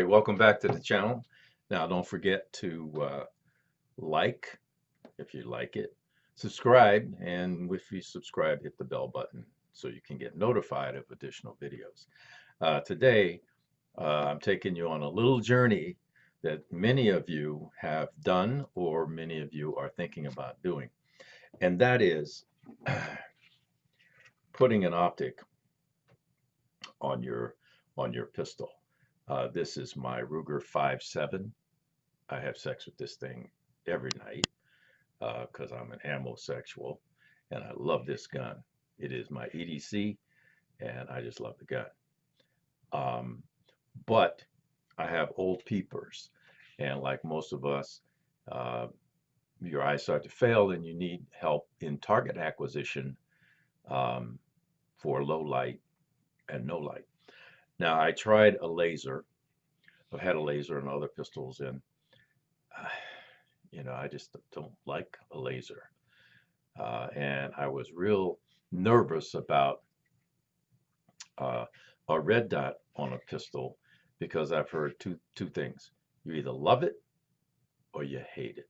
welcome back to the channel. Now, don't forget to like if you like it, subscribe, and if you subscribe, hit the bell button so you can get notified of additional videos. Today, I'm taking you on a little journey that many of you have done or many of you are thinking about doing, and that is putting an optic on your pistol. This is my Ruger 5.7. I have sex with this thing every night because I'm an ammo-sexual and I love this gun. It is my EDC and I just love the gun. But I have old peepers, and like most of us, uh, your eyes start to fail and you need help in target acquisition um, for low light and no light. Now, I tried a laser. I've had a laser and other pistols, and I just don't like a laser. And I was real nervous about uh, a red dot on a pistol because I've heard two things. You either love it or you hate it.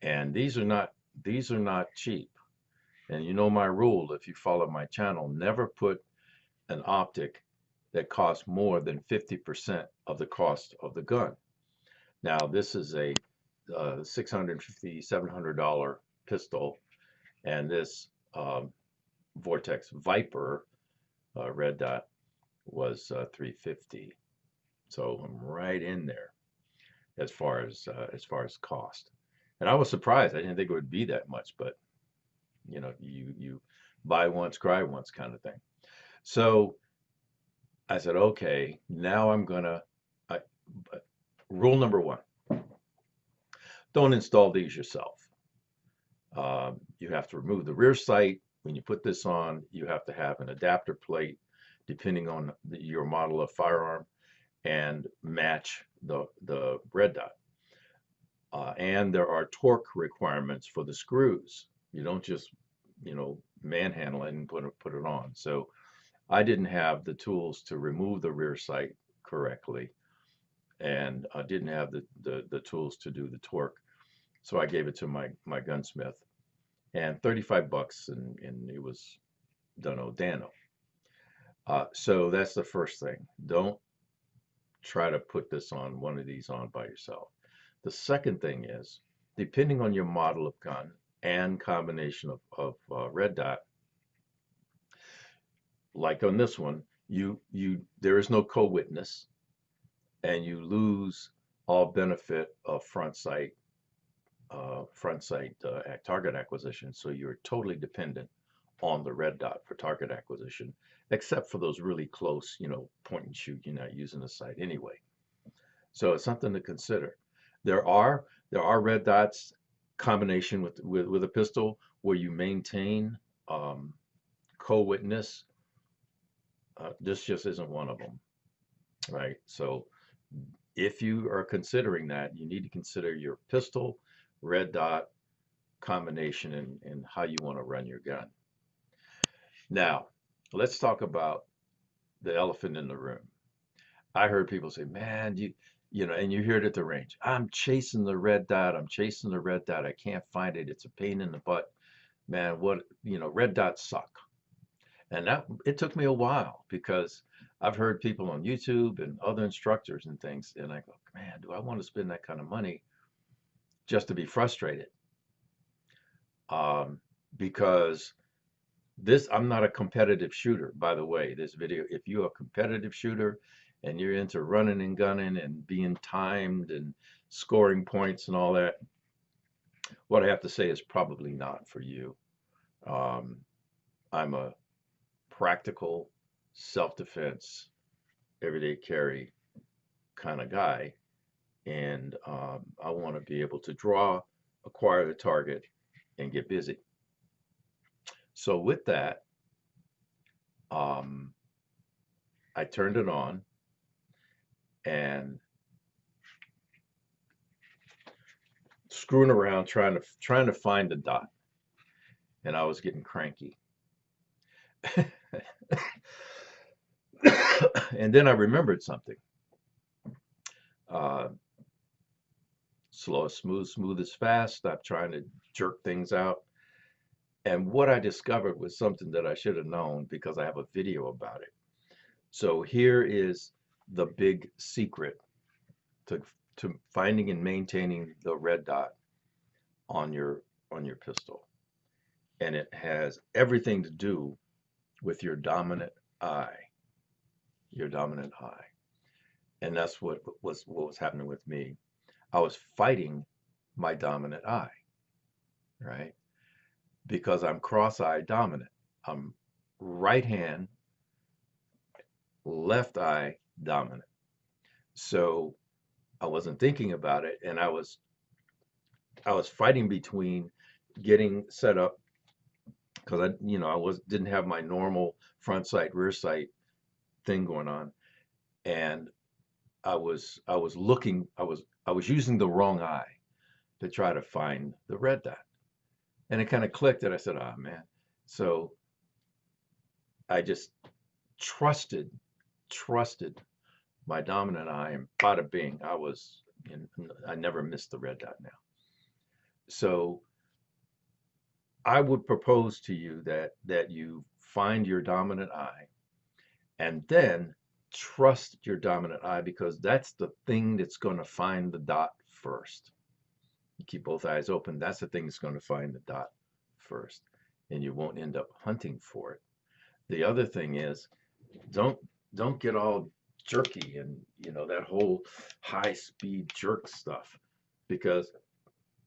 And these are not cheap. And you know my rule, if you follow my channel, never put an optic that costs more than 50% of the cost of the gun. Now, this is a $650, $700 pistol, and this Vortex Viper red dot was 350. So I'm right in there as far as cost. And I was surprised. I didn't think it would be that much, but you buy once, cry once kind of thing. So I said, okay, now I'm gonna. I, Rule number one: don't install these yourself. You have to remove the rear sight. When you put this on, you have to have an adapter plate, depending on your model of firearm, and match the red dot. And there are torque requirements for the screws. You don't just, manhandle it and put it on. So I didn't have the tools to remove the rear sight correctly, and I didn't have the tools to do the torque. So I gave it to my gunsmith, and 35 bucks, and it was Dano Dano. So that's the first thing. Don't try to put one of these on by yourself. The second thing is, depending on your model of gun and combination of red dot, like on this one, there is no co-witness, and you lose all benefit of front sight target acquisition. So you're totally dependent on the red dot for target acquisition, except for those really close, point and shoot. You're not using the sight anyway. So it's something to consider. There are red dots combination with a pistol where you maintain co-witness. This just isn't one of them, right? So if you are considering that, you need to consider your pistol red dot combination and how you want to run your gun. Now, let's talk about the elephant in the room. I heard people say, man, and you hear it at the range. I'm chasing the red dot. I'm chasing the red dot. I can't find it. It's a pain in the butt. Man, red dots suck. And it took me a while because I've heard people on YouTube and other instructors and things, and I go, man, do I want to spend that kind of money just to be frustrated? Because I'm not a competitive shooter, by the way. This video, if you're a competitive shooter and you're into running and gunning and being timed and scoring points and all that, what I have to say is probably not for you. I'm a practical, self-defense, everyday carry kind of guy, and I want to be able to draw, acquire the target, and get busy. So with that, I turned it on and screwing around trying to find the dot, and I was getting cranky. And then I remembered something. Uh, Slow is smooth, smooth is fast. Stop trying to jerk things out. And what I discovered was something that I should have known because I have a video about it. So here is the big secret to finding and maintaining the red dot on your pistol. And it has everything to do with eye, your dominant eye. And that's what was happening with me. I was fighting my dominant eye, right? Because I'm cross-eye dominant. I'm right hand, left eye dominant. So I wasn't thinking about it, and I was fighting between getting set up because I didn't have my normal front sight rear sight thing going on, and I was using the wrong eye to try to find the red dot, and it kind of clicked, and I said, "Ah, man." So I just trusted trusted my dominant eye, and bada bing, I never missed the red dot now. So I would propose to you that you find your dominant eye and then trust your dominant eye because that's the thing that's going to find the dot first. You keep both eyes open, that's the thing that's going to find the dot first, and you won't end up hunting for it. The other thing is don't don't get all jerky and that whole high speed jerk stuff because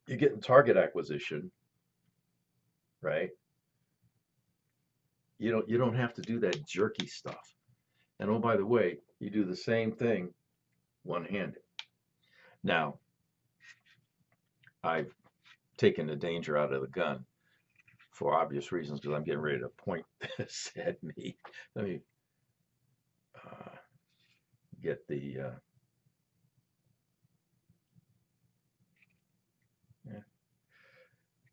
you get in target acquisition, right? You don't have to do that jerky stuff. And oh, by the way, you do the same thing one-handed. Now, I've taken the danger out of the gun for obvious reasons because I'm getting ready to point this at me. Let me uh, get the yeah,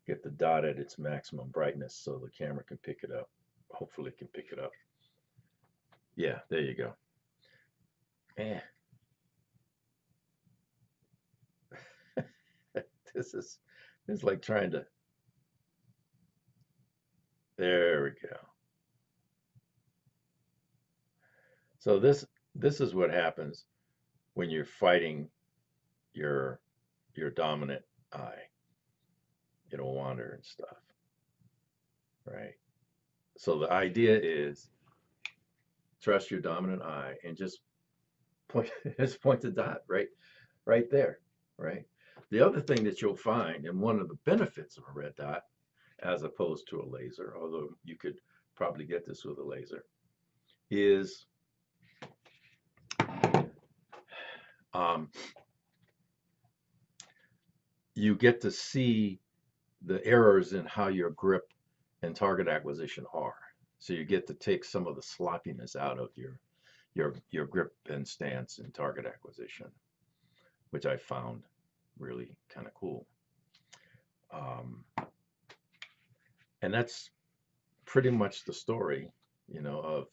get the dot at its maximum brightness so the camera can pick it up. Hopefully, it can pick it up. Yeah, there you go. Eh, this is this is like trying to. There we go. So this is what happens when you're fighting your dominant eye. It'll wander and stuff, right? So the idea is trust your dominant eye and just point just point the dot right there, right? The other thing that you'll find, and one of the benefits of a red dot as opposed to a laser, although you could probably get this with a laser, is um, you get to see the errors in how your grip and target acquisition are. So you get to take some of the sloppiness out of your grip and stance and target acquisition, which I found really kind of cool. Um, and that's pretty much the story, of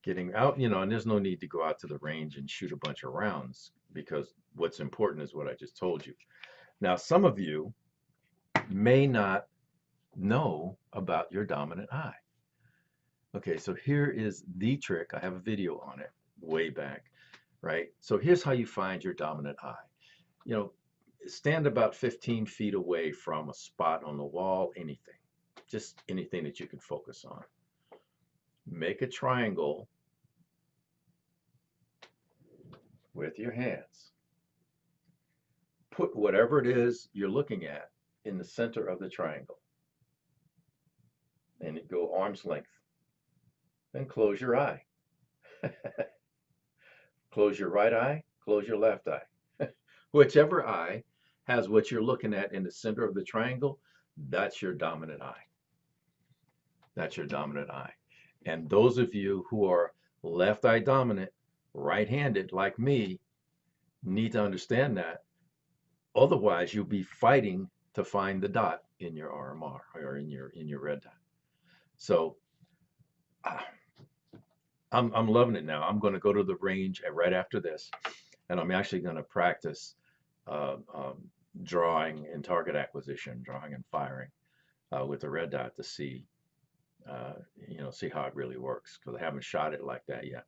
getting out, and there's no need to go out to the range and shoot a bunch of rounds because what's important is what I just told you. Now, some of you may not know about your dominant eye. Okay, so here is the trick. I have a video on it way back, right? So here's how you find your dominant eye. You know, stand about 15 feet away from a spot on the wall, anything, just anything that you can focus on. Make a triangle with your hands. Put whatever it is you're looking at in the center of the triangle and go arm's length. Then close your eye. Close your right eye, close your left eye. Whichever eye has what you're looking at in the center of the triangle, that's your dominant eye. That's your dominant eye. And those of you who are left eye dominant, right-handed like me, need to understand that. Otherwise, you'll be fighting to find the dot in your RMR or in your red dot. So uh, I'm loving it now. I'm going to go to the range right after this, and I'm actually going to practice drawing and target acquisition, drawing and firing with the red dot to see, see how it really works because I haven't shot it like that yet.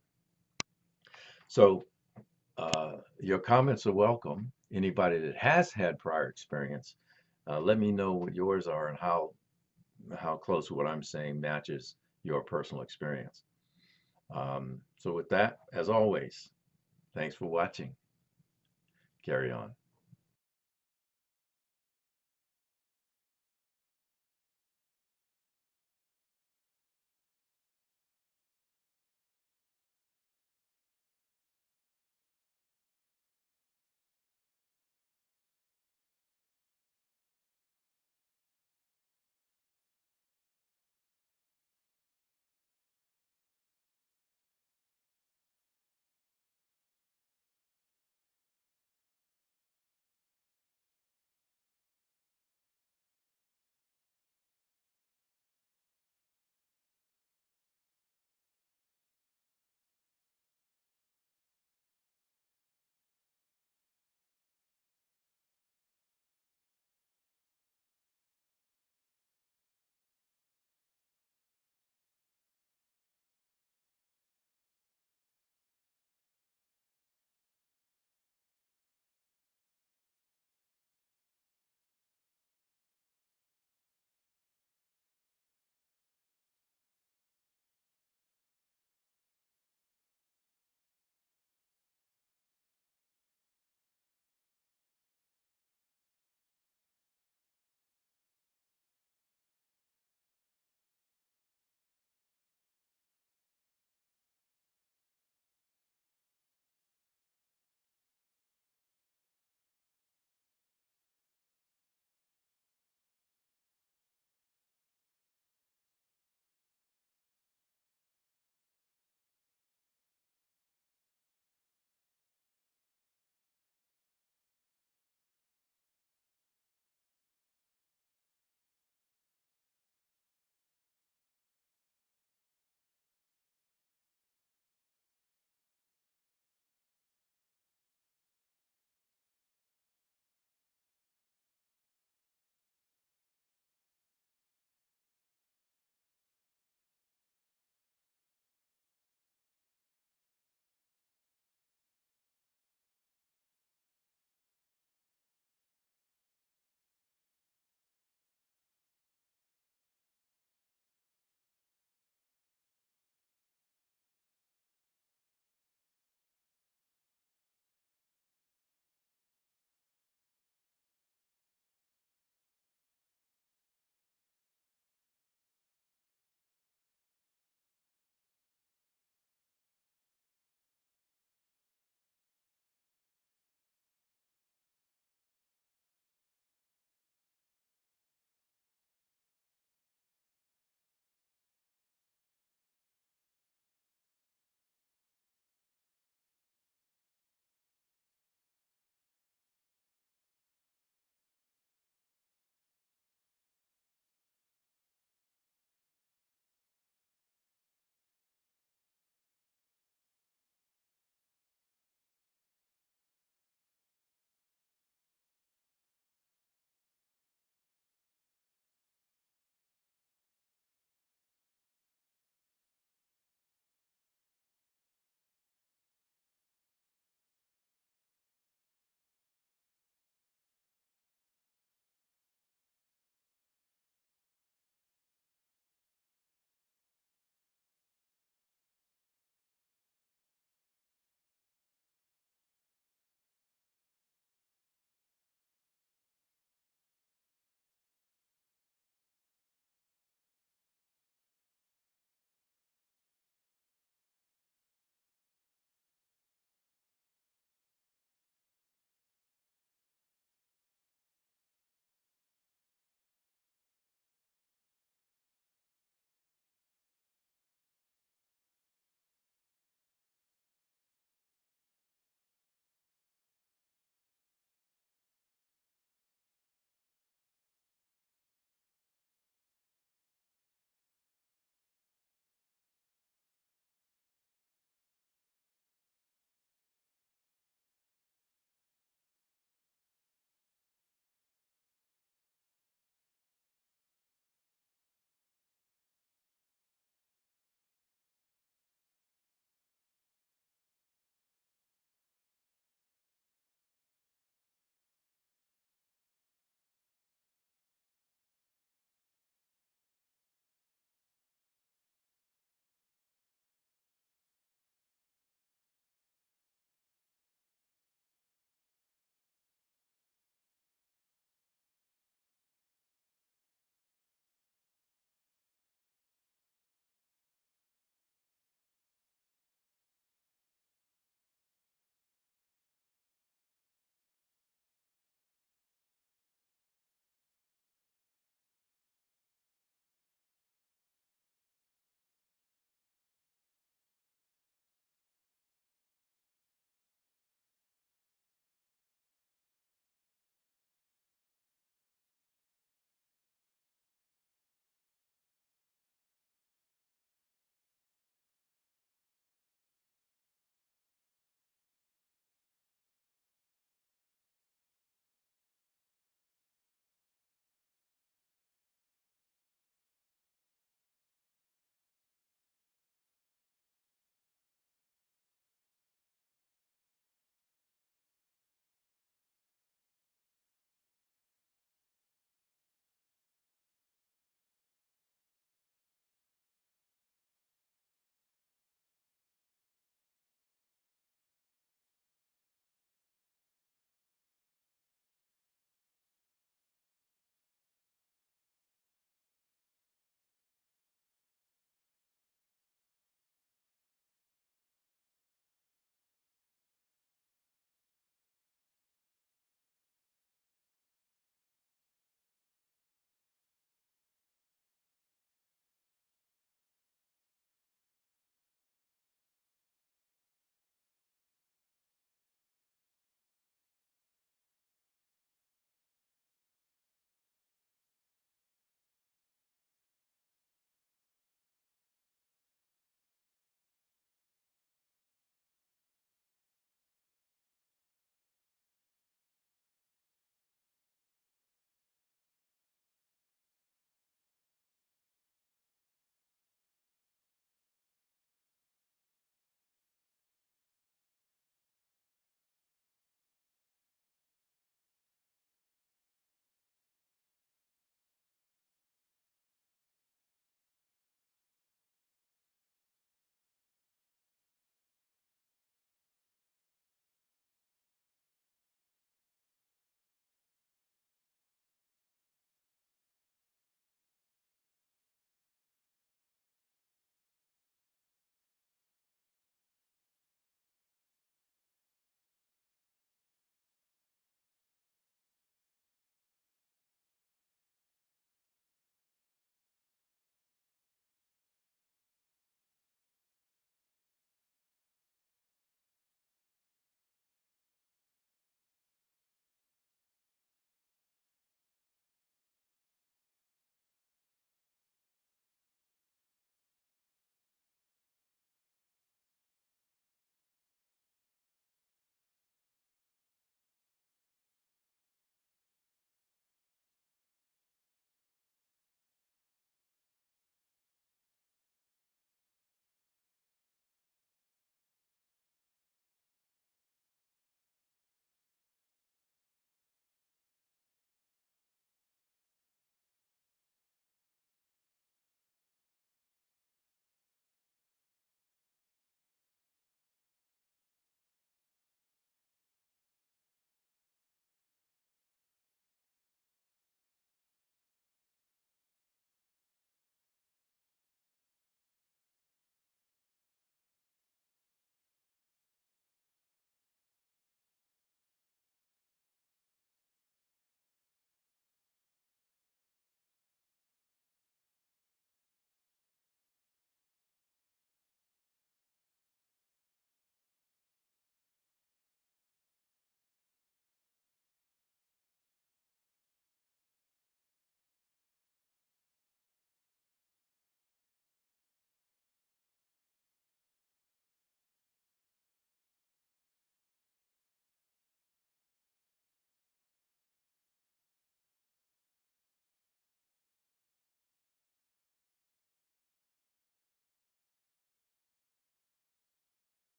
So your comments are welcome. Anybody that has had prior experience, let me know what yours are and how close what I'm saying matches your personal experience. So with that, as always, thanks for watching. Carry on.